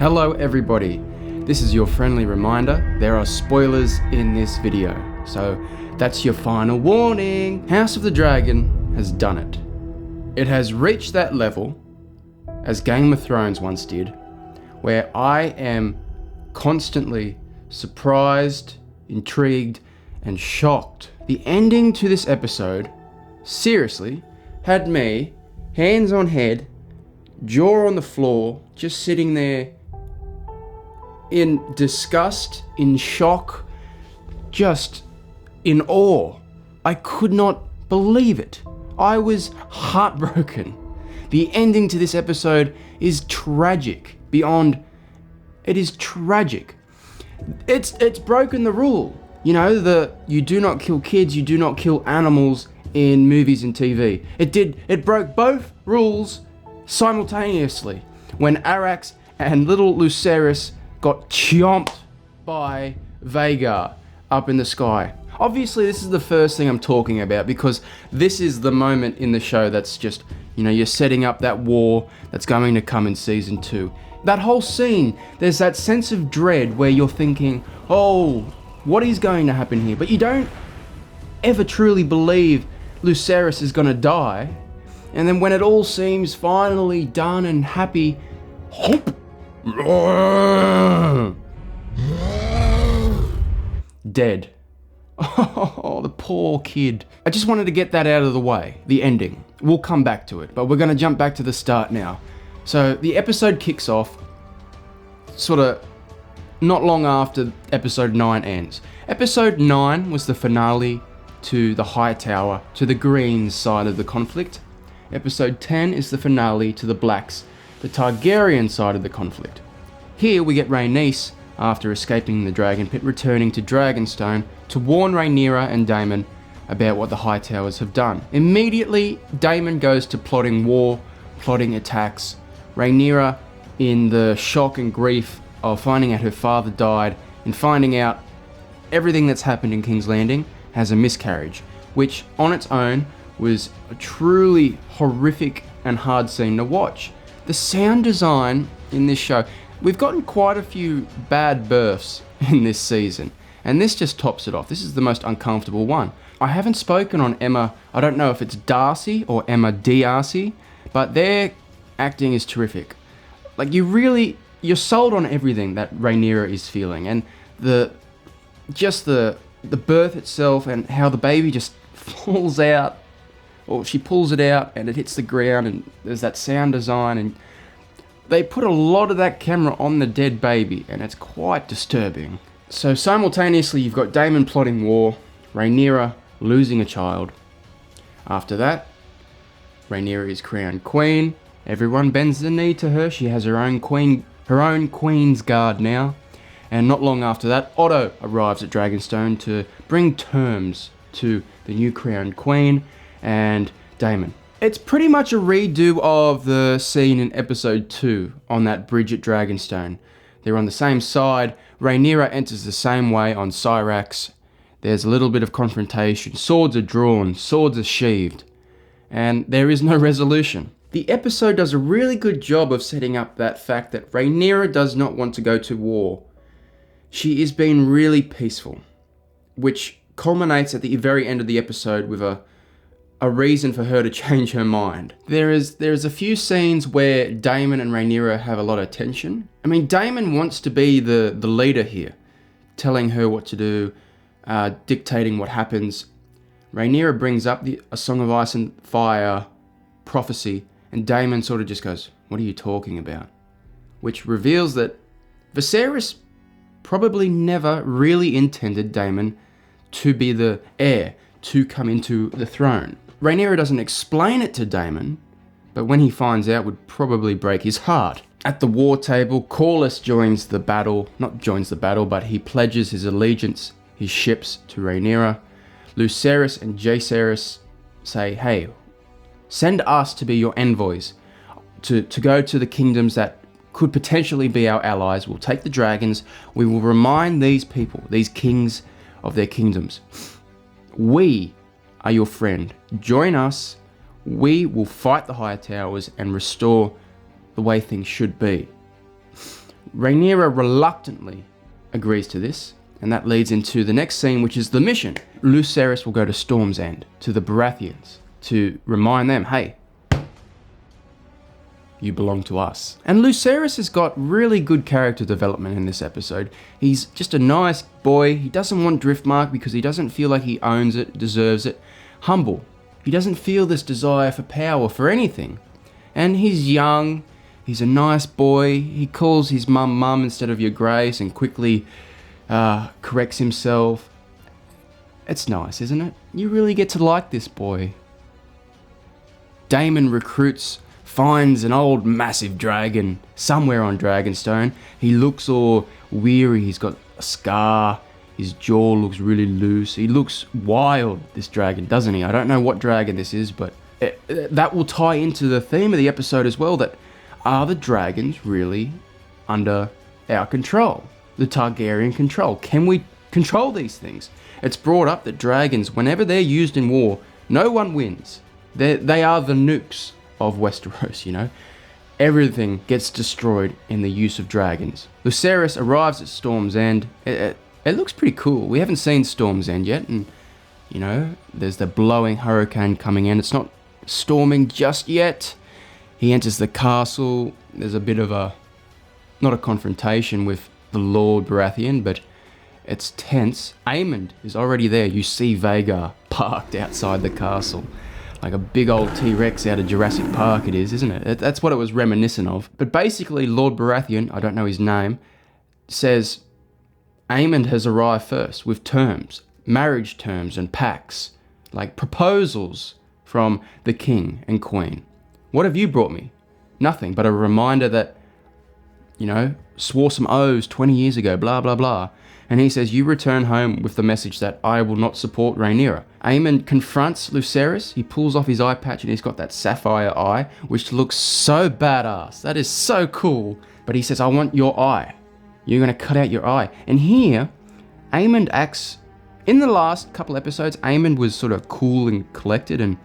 Hello everybody, this is your friendly reminder, there are spoilers in this video, so that's your final warning. House of the Dragon has done it. It has reached that level, as Game of Thrones once did, where I am constantly surprised, intrigued, and shocked. The ending to this episode, seriously, had me, hands on head, jaw on the floor, just sitting there in disgust, in shock, just in awe. I could not believe it. I was heartbroken. The ending to this episode is tragic beyond... It is tragic. It's broken the rule. You know, you do not kill kids, you do not kill animals in movies and TV. It broke both rules simultaneously when Arrax and little Lucerys got chomped by Vhagar up in the sky. Obviously, this is the first thing I'm talking about because this is the moment in the show that's just, you know, you're setting up that war that's going to come in season 2. That whole scene, there's that sense of dread where you're thinking, oh, what is going to happen here? But you don't ever truly believe Lucerys is going to die. And then when it all seems finally done and happy, hop, dead. Oh, the poor kid. I just wanted to get that out of the way, the ending. We'll come back to it, but we're going to jump back to the start now. So the episode kicks off sort of not long after episode 9 ends. Episode 9 was the finale to the High Tower, to the Greens side of the conflict. Episode 10 is the finale to the Blacks, the Targaryen side of the conflict. Here we get Rhaenys, after escaping the Dragon Pit, returning to Dragonstone to warn Rhaenyra and Daemon about what the Hightowers have done. Immediately, Daemon goes to plotting war, plotting attacks. Rhaenyra, in the shock and grief of finding out her father died and finding out everything that's happened in King's Landing, has a miscarriage, which on its own was a truly horrific and hard scene to watch. The sound design in this show, we've gotten quite a few bad births in this season, and this just tops it off. This is the most uncomfortable one. I haven't spoken on Emma, I don't know if it's Darcy or Emma D'Arcy, but their acting is terrific. Like, you're sold on everything that Rhaenyra is feeling, and the birth itself and how the baby just falls out, or she pulls it out and it hits the ground, and there's that sound design, and they put a lot of that camera on the dead baby, and it's quite disturbing. So simultaneously you've got Daemon plotting war, Rhaenyra losing a child. After that, Rhaenyra is crowned queen. Everyone bends the knee to her. She has her own queen's guard now. And not long after that, Otto arrives at Dragonstone to bring terms to the new crowned queen and Daemon. It's pretty much a redo of the scene in episode 2 on that bridge at Dragonstone. They're on the same side. Rhaenyra enters the same way on Syrax. There's a little bit of confrontation. Swords are drawn, swords are sheathed, and there is no resolution. The episode does a really good job of setting up that fact that Rhaenyra does not want to go to war. She is being really peaceful, which culminates at the very end of the episode with a reason for her to change her mind. There's a few scenes where Daemon and Rhaenyra have a lot of tension. I mean, Daemon wants to be the leader here, telling her what to do, dictating what happens. Rhaenyra brings up A Song of Ice and Fire prophecy, and Daemon sort of just goes, "What are you talking about?" Which reveals that Viserys probably never really intended Daemon to be the heir, to come into the throne. Rhaenyra doesn't explain it to Daemon, but when he finds out would probably break his heart. At the war table, Corlys but he pledges his allegiance, his ships to Rhaenyra. Lucerys and Jaehaerys say, hey, send us to be your envoys, to go to the kingdoms that could potentially be our allies. We'll take the dragons. We will remind these people, these kings, of their kingdoms. We are your friend. Join us. We will fight the High Towers and restore the way things should be. Rhaenyra reluctantly agrees to this, and that leads into the next scene, which is the mission. Lucerys will go to Storm's End, to the Baratheons, to remind them, hey, you belong to us. And Lucerys has got really good character development in this episode. He's just a nice boy. He doesn't want Driftmark because he doesn't feel like he owns it, deserves it. Humble. He doesn't feel this desire for power, for anything. And he's young. He's a nice boy. He calls his mum instead of your grace and quickly corrects himself. It's nice, isn't it? You really get to like this boy. Daemon finds an old massive dragon somewhere on Dragonstone. He looks all weary. He's got a scar. His jaw looks really loose. He looks wild, this dragon, doesn't he? I don't know what dragon this is, but that will tie into the theme of the episode as well, that are the dragons really under our control? The Targaryen control. Can we control these things? It's brought up that dragons, whenever they're used in war, no one wins. They are the nukes of Westeros, you know. Everything gets destroyed in the use of dragons. Lucerys arrives at Storm's End. It looks pretty cool. We haven't seen Storm's End yet, and you know, there's the blowing hurricane coming in. It's not storming just yet. He enters the castle. There's a bit of not a confrontation with the Lord Baratheon, but it's tense. Aemond is already there. You see Vhagar parked outside the castle. Like a big old T-Rex out of Jurassic Park it is, isn't it? That's what it was reminiscent of. But basically, Lord Baratheon, I don't know his name, says Aemond has arrived first with terms, marriage terms and pacts, like proposals from the king and queen. What have you brought me? Nothing, but a reminder that, you know, swore some oaths 20 years ago, blah, blah, blah. And he says, you return home with the message that I will not support Rhaenyra. Aemond confronts Lucerys. He pulls off his eye patch and he's got that sapphire eye, which looks so badass. That is so cool. But he says, I want your eye. You're going to cut out your eye. And here, Aemond acts... In the last couple episodes, Aemond was sort of cool and collected and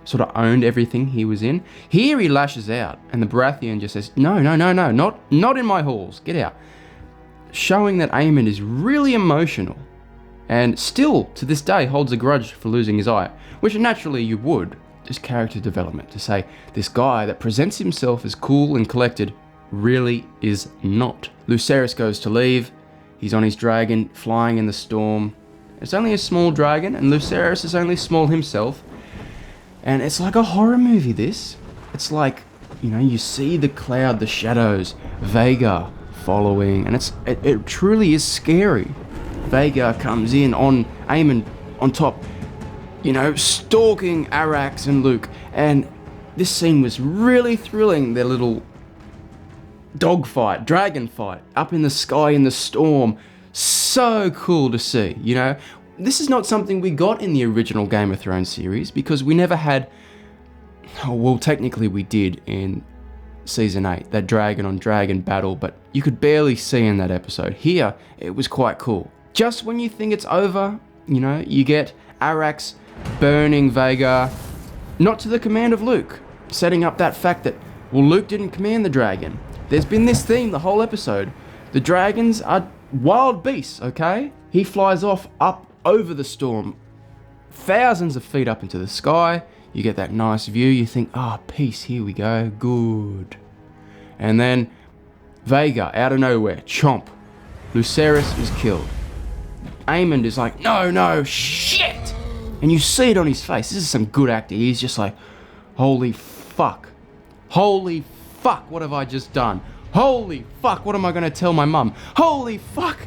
sort of owned everything he was in. Here he lashes out and the Baratheon just says, no, not in my halls. Get out. Showing that Aemond is really emotional and still to this day holds a grudge for losing his eye, which naturally you would. Just character development to say this guy that presents himself as cool and collected really is not. Lucerys goes to leave. He's on his dragon flying in the storm. It's only a small dragon and Lucerys is only small himself, and it's like a horror movie. This, it's like, you know, you see the cloud, the shadows, Vhagar following, and it truly is scary. Vhagar comes in on Aemond on top, you know, stalking Arrax and Luke, and this scene was really thrilling. Their little dogfight, dragon fight, up in the sky in the storm. So cool to see, you know. This is not something we got in the original Game of Thrones series because we never had, oh, well, technically we did in Season 8, that dragon on dragon battle, but you could barely see in that episode. Here, it was quite cool. Just when you think it's over, you know, you get Arrax burning Vhagar, not to the command of Luke, setting up that fact that, well, Luke didn't command the dragon. There's been this theme the whole episode. The dragons are wild beasts, okay? He flies off up over the storm, thousands of feet up into the sky. You get that nice view. You think, peace, here we go, good. And then Vhagar, out of nowhere, chomp. Lucerys is killed. Aemond is like, no, shit! And you see it on his face. This is some good acting. He's just like, holy fuck, what have I just done? Holy fuck, what am I going to tell my mum? Holy fuck,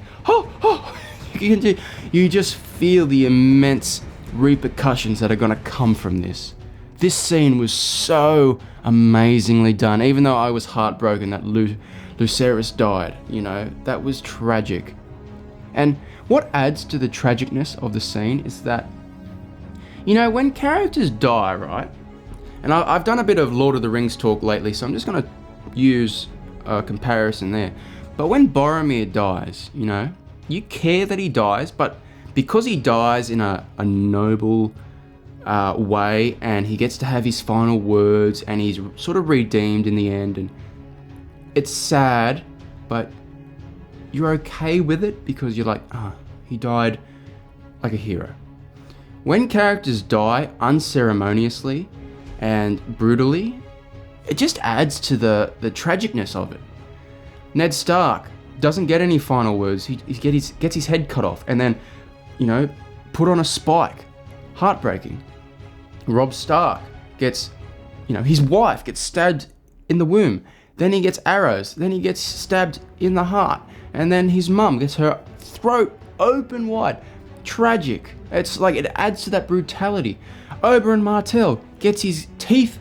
You just feel the immense repercussions that are going to come from this. This scene was so amazingly done, even though I was heartbroken that Lucerys died, you know, that was tragic. And what adds to the tragicness of the scene is that, you know, when characters die, right, and I've done a bit of Lord of the Rings talk lately, so I'm just going to use a comparison there. But when Boromir dies, you know, you care that he dies, but because he dies in a noble way and he gets to have his final words and he's sort of redeemed in the end, and it's sad, but you're okay with it because you're like, he died like a hero. When characters die unceremoniously and brutally, it just adds to the tragicness of it. Ned Stark doesn't get any final words. He gets his head cut off and then, put on a spike. Heartbreaking. Robb Stark gets, his wife gets stabbed in the womb. Then he gets arrows. Then he gets stabbed in the heart. And then his mum gets her throat open wide. Tragic. It's like it adds to that brutality. Oberyn Martell gets his teeth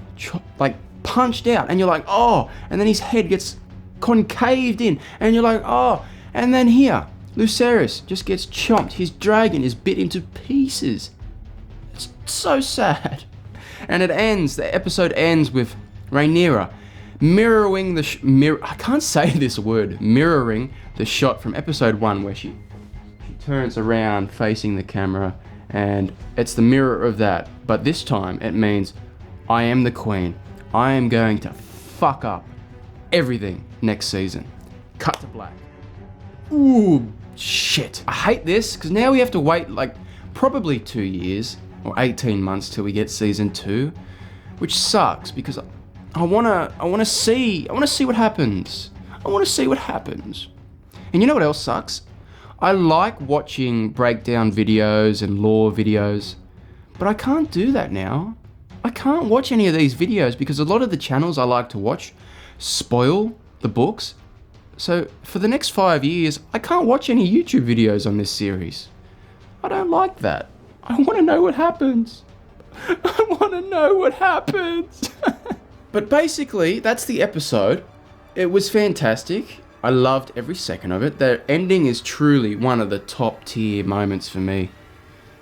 punched out, and you're like, oh, and then his head gets concaved in, and you're like, oh, and then here, Lucerys just gets chomped. His dragon is bit into pieces. It's so sad. And the episode ends with Rhaenyra mirroring I can't say this word, mirroring the shot from episode 1 where she turns around facing the camera, and it's the mirror of that, but this time it means I am the queen. I am going to fuck up everything next season. Cut to black. Ooh, shit. I hate this because now we have to wait probably 2 years or 18 months till we get season 2, which sucks because I want to see what happens. I want to see what happens. And you know what else sucks? I like watching breakdown videos and lore videos, but I can't do that now. I can't watch any of these videos because a lot of the channels I like to watch spoil the books. So for the next 5 years, I can't watch any YouTube videos on this series. I don't like that. I want to know what happens. I want to know what happens. But basically, that's the episode. It was fantastic. I loved every second of it. The ending is truly one of the top tier moments for me.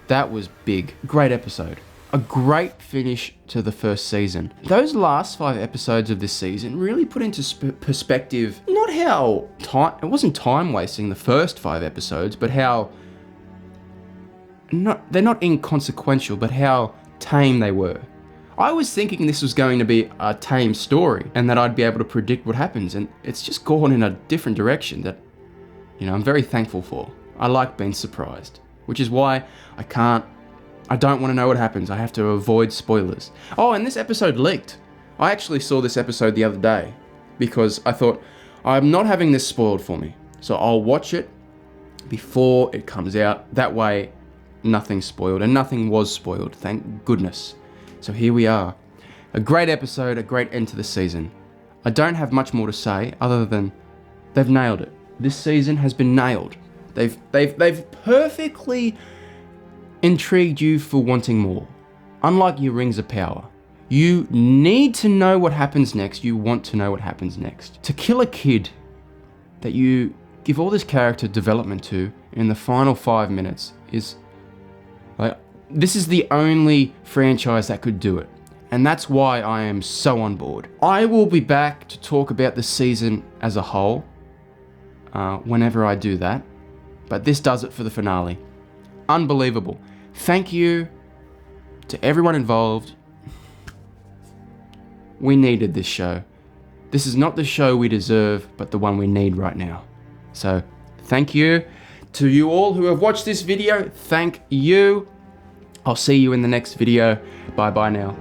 That was big. Great episode. A great finish to the first season. Those last 5 episodes of this season really put into perspective, not how it wasn't time wasting the first 5 episodes, but how, they're not inconsequential, but how tame they were. I was thinking this was going to be a tame story and that I'd be able to predict what happens, and it's just gone in a different direction that, I'm very thankful for. I like being surprised, which is why I don't want to know what happens. I have to avoid spoilers. Oh, and this episode leaked. I actually saw this episode the other day because I thought, I'm not having this spoiled for me. So I'll watch it before it comes out. That way, nothing's spoiled, and nothing was spoiled, thank goodness. So here we are. A great episode, a great end to the season. I don't have much more to say other than they've nailed it. This season has been nailed. They've perfectly intrigued you for wanting more. Unlike your Rings of Power. You need to know what happens next. You want to know what happens next. To kill a kid that you give all this character development to in the final 5 minutes is this is the only franchise that could do it. And that's why I am so on board. I will be back to talk about the season as a whole whenever I do that. But this does it for the finale. Unbelievable. Thank you to everyone involved. We needed this show. This is not the show we deserve, but the one we need right now. So, thank you. To you all who have watched this video, thank you. I'll see you in the next video. Bye bye now.